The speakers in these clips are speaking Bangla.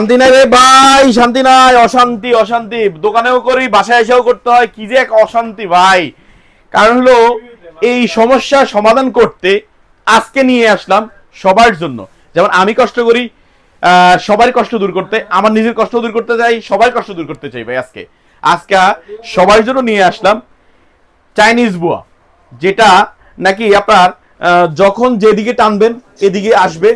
শান্তি নাই রে ভাই, শান্তি নাই, অশান্তি অশান্তি। দোকানেও করি, বাসায় এসেও করতে হয়, কি যে এক অশান্তি ভাই। কারণ হলো এই সমস্যার সমাধান করতে আজকে নিয়ে আসলাম সবার জন্য। যেমন আমি কষ্ট করি, সবার কষ্ট দূর করতে, আমার নিজের কষ্ট দূর করতে চাই, সবার কষ্ট দূর করতে চাই ভাই। আজকে আজকে সবার জন্য নিয়ে আসলাম চাইনিজ বুয়া, যেটা নাকি আপনার যখন যেদিকে টানবেন এদিকে আসবে।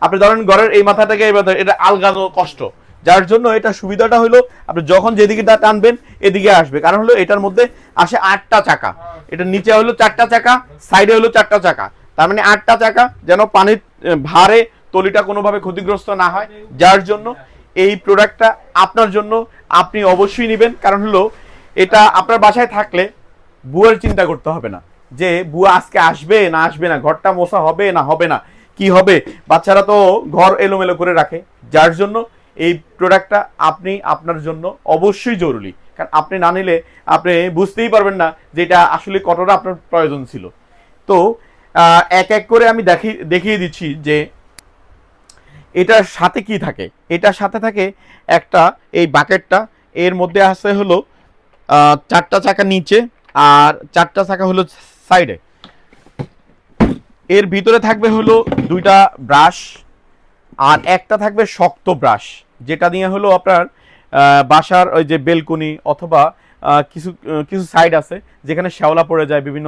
আপনি ধরেন ঘরের এই মাথা থেকে এই মাথা, এটা আলগানো কষ্ট, যার জন্য এটা সুবিধাটা হলো আপনি যখন যেদিকে টানবেন এদিকে আসবে। কারণ হলো এটার মধ্যে আসে 8টা চাকা, এটার নিচে হলো 4টা চাকা, সাইডে হলো 4টা চাকা, তার মানে 8টা চাকা, যেন পানির ভারে তলিটা কোনোভাবে ক্ষতিগ্রস্ত না হয়। যার জন্য এই প্রোডাক্টটা আপনার জন্য, আপনি অবশ্যই নেবেন। কারণ হলো এটা আপনার বাসায় থাকলে বুয়ার চিন্তা করতে হবে না যে বুয়া আজকে আসবে না আসবে না, ঘরটা মোছা হবে না হবে না, কি হবে। বাচ্চারা তো ঘর এলোমেলো করে রাখে, যার জন্য এই প্রোডাক্টটা আপনি আপনার জন্য অবশ্যই জরুরি। কারণ আপনি না নিলে আপনি বুঝতেই পারবেন না যে এটা আসলে কতটা আপনার প্রয়োজন ছিল। তো এক এক করে আমি দেখিয়ে দিচ্ছি যে এটার সাথে কি থাকে। এটার সাথে থাকে একটা এই বাকেটটা, এর মধ্যে আছে হলো 4টা চাকা নিচে আর 4টা চাকা হলো সাইডে। এর ভিতরে থাকবে হলো 2টা ব্রাশ আর একটা থাকবে শক্ত ব্রাশ, যেটা দিয়ে হলো আপনার বাসার ওই যে বেলকনি অথবা কিছু কিছু সাইড আছে যেখানে শ্যাওলা পড়ে যায়, বিভিন্ন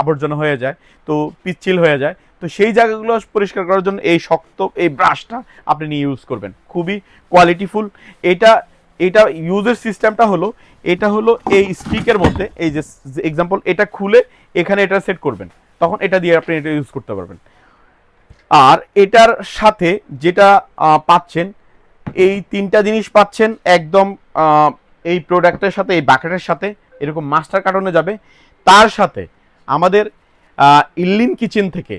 আবর্জনা হয়ে যায়, তো পিচ্ছিল হয়ে যায়, তো সেই জায়গাগুলো পরিষ্কার করার জন্য এই শক্ত এই ব্রাশটা আপনি নিয়ে ইউজ করবেন, খুবই কোয়ালিটিফুল। এটা এটা ইউজের সিস্টেমটা হলো, এটা হলো এই স্টিকের মধ্যে, এই যে এক্সাম্পল এটা খুলে এখানে এটা সেট করবেন, তখন এটা দিয়ে আপনি এটা ইউজ করতে পারবেন। আর এটার সাথে যেটা পাচ্ছেন, এই 3টা জিনিস পাচ্ছেন একদম এই প্রোডাক্টের সাথে, এই বাকেটের সাথে এরকম মাস্টার কার্টনে যাবে। তার সাথে আমাদের ইল্লিন কিচেন থেকে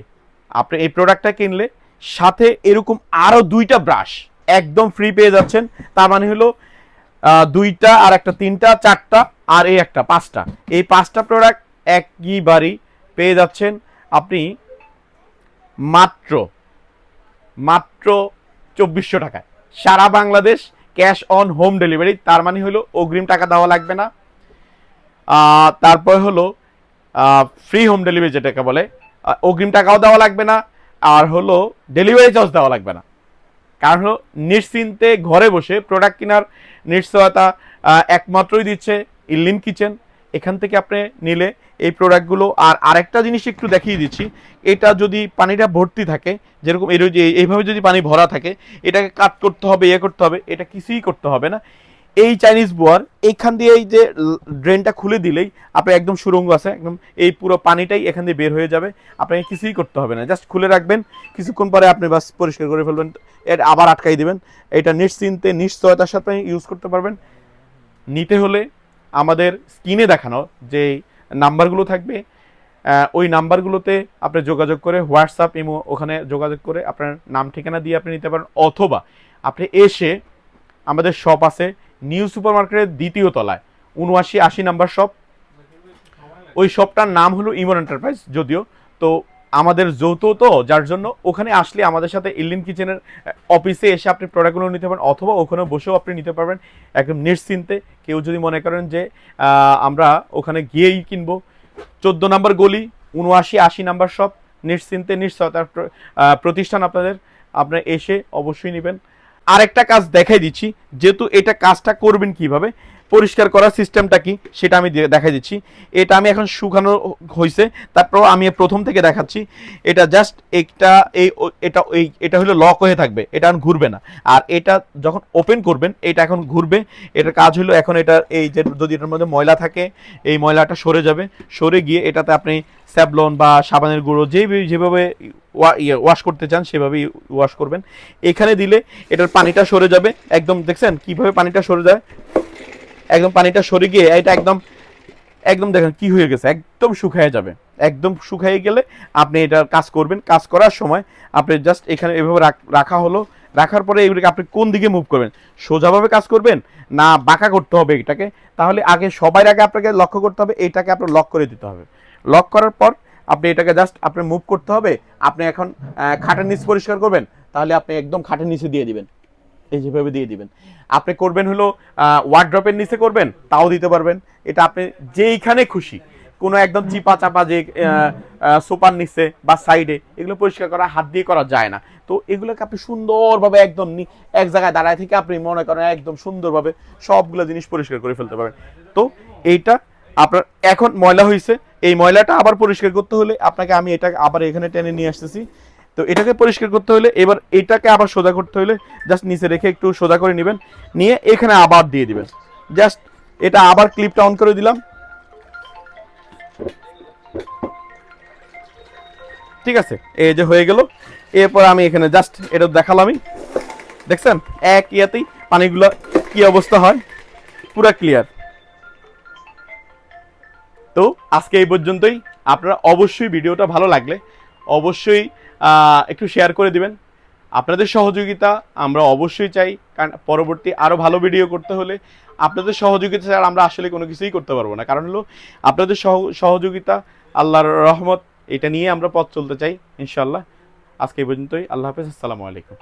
আপনি এই প্রোডাক্টটা কিনলে সাথে এরকম আরও 2টা ব্রাশ একদম ফ্রি পেয়ে যাচ্ছেন। তার মানে হলো 2টা আর একটা 3টা 4টা আর এই একটা 5টা, এই 5টা প্রোডাক্ট একইবারই পেয়ে যাচ্ছেন আপনি মাত্র মাত্র 2400 টাকায়, সারা Bangladesh cash on home delivery. তার মানে হলো অগ্রিম টাকা দেওয়া লাগবে না, তারপর হলো ফ্রি হোম ডেলিভারি যেটাকে বলে, অগ্রিম টাকাও দেওয়া লাগবে না, আর হলো ডেলিভারি চার্জ দেওয়া লাগবে না। কারণ হলো নিশ্চিন্তে ঘরে বসে প্রোডাক্ট কেনার নিশ্চয়তা একমাত্রই দিচ্ছে ইল্লিন কিচেন। এখান থেকে আপনি নিলে এই প্রোডাক্টগুলো। আর আরেকটা জিনিস একটু দেখিয়ে দিচ্ছি, এটা যদি পানিটা ভর্তি থাকে, যেরকম এইভাবে যদি পানি ভরা থাকে, এটাকে কাট করতে হবে, করতে হবে, এটা কিছুই করতে হবে না। এই চাইনিজ বোয়ার এইখান দিয়ে এই যে ড্রেনটা খুলে দিলেই আপনার একদম সুরঙ্গ আছে, একদম এই পুরো পানিটাই এখান দিয়ে বের হয়ে যাবে, আপনাকে কিছুই করতে হবে না, জাস্ট খুলে রাখবেন, কিছুক্ষণ পরে আপনি বাস পরিষ্কার করে ফেলবেন, এর আবার আটকাই দিবেন। এটা নিশ্চিন্তে নিশ্চয়তার সাথে ইউজ করতে পারবেন। নিতে হলে আমাদের স্ক্রিনে দেখানো যে নাম্বারগুলো থাকবে, ওই নাম্বারগুলোতে আপনি যোগাযোগ করে, হোয়াটসঅ্যাপ ইমো, ওখানে যোগাযোগ করে আপনার নাম ঠিকানা দিয়ে আপনি নিতে পারেন। অথবা আপনি এসে, আমাদের শপ আছে নিউ সুপার মার্কেটের 2য় তলায় 7980 নাম্বার শপ। ওই শপটার নাম হলো ইমন এন্টারপ্রাইজ যদিও, তো আমাদের যৌথ তো, যার জন্য ওখানে আসলে আমাদের সাথে ইল্লিন কিচেনের অফিসে এসে আপনি প্রোডাক্টগুলো নিতে পারেন, অথবা ওখানে বসেও আপনি নিতে পারবেন একদম নিশ্চিন্তে। কেউ যদি মনে করেন যে আমরা ওখানে গিয়েই কিনবো, 14 নম্বর গলি 7980 নাম্বার শপ, নিশ্চিন্তে নিশ্চয়তার প্রতিষ্ঠান আপনাদের, আপনারা এসে অবশ্যই নেবেন। আরেকটা কাজ দেখাই দিচ্ছি, যেহেতু এটা কাজটা করবেন কিভাবে, পরিষ্কার করার সিস্টেমটা কি সেটা আমি দেখাই দিচ্ছি। এটা আমি এখন শুকানো হয়েছে, তারপর আমি প্রথম থেকে দেখাচ্ছি। এটা জাস্ট এটা হলো লক হয়ে থাকবে, এটা এখন ঘুরবে না। আর এটা যখন ওপেন করবেন, এটা এখন ঘুরবে। এটার কাজ হলো এখন এটা এই যে যদি এটার মধ্যে ময়লা থাকে, এই ময়লাটা সরে যাবে, সরে গিয়ে এটাতে আপনি স্যাভলন বা সাবানের গুঁড়ো যেভাবে ওয়াশ করতে চান সেভাবেই ওয়াশ করবেন। এখানে দিলে এটার পানিটা সরে যাবে, একদম দেখছেন কিভাবে পানিটা সরে যায়, একদম পানিটা সরে গিয়ে এটা একদম একদম দেখেন কি হয়ে গেছে, একদম শুকিয়ে যাবে। একদম শুকিয়ে গেলে আপনি এটার কাজ করবেন। কাজ করার সময় আপনি জাস্ট এখানে এভাবে রাখা হলো, রাখার পরে এগুলিকে আপনি কোন দিকে মুভ করবেন, সোজাভাবে কাজ করবেন না বাঁকা করতে হবে এটাকে, তাহলে আগে সবার আগে আপনাকে লক্ষ্য করতে হবে এটাকে আপনার লক করে দিতে হবে। লক করার পর আপনি এটাকে জাস্ট আপনার মুভ করতে হবে। আপনি এখন খাটের নিচ পরিষ্কার করবেন, তাহলে আপনি একদম খাটের নিচে দিয়ে দিবেন, এই যেভাবে দিয়ে দিবেন। আপনি করবেন হলো ওয়ার্ড্রপের নিচে করবেন, তাও দিতে পারবেন। এটা আপনি যেইখানে খুশি, কোনো একদম চিপা চাপা যে সোপার নিচে বা সাইডে, এগুলো পরিষ্কার করা হাত দিয়ে করা যায় না। তো এগুলোকে আপনি সুন্দরভাবে একদম এক জায়গায় দাঁড়ায় থেকে আপনি মনে করেন একদম সুন্দরভাবে সবগুলো জিনিস পরিষ্কার করে ফেলতে পারবেন। তো এইটা আপনার এখন ময়লা হয়েছে, এই ময়লাটা আবার পরিষ্কার করতে হলে আপনাকে আমি এটা আবার এখানে টেনে নিয়ে আসতেছি। তো এটাকে পরিষ্কার করতে হলে এবার এটাকে আবার সোজা করতে হলে জাস্ট নিচে রেখে একটু সোজা করে নেবেন, নিয়ে এখানে আবার দিয়ে দিবেন। জাস্ট এটা আবার ক্লিপটা অন করে দিলাম, ঠিক আছে, এই যে হয়ে গেল। এরপর আমি এখানে জাস্ট এটা দেখালামই, দেখছেন এক ইয়াতেই পানিগুলো কি অবস্থা হয়, পুরা ক্লিয়ার। তো আজকে এই পর্যন্তই। আপনারা অবশ্যই ভিডিওটা ভালো লাগলে অবশ্যই একটু শেয়ার করে দিবেন। আপনাদের সহযোগিতা আমরা অবশ্যই চাই, কারণ পরবর্তী আরও ভালো ভিডিও করতে হলে আপনাদের সহযোগিতা ছাড়া আমরা আসলে কোনো কিছুই করতে পারবো না। কারণ হলো আপনাদের সহযোগিতা, আল্লাহর রহমত, এটা নিয়ে আমরা পথ চলতে চাই ইনশাল্লাহ। আজকে এই পর্যন্তই। আল্লাহ হাফেজ, আসসালামু আলাইকুম।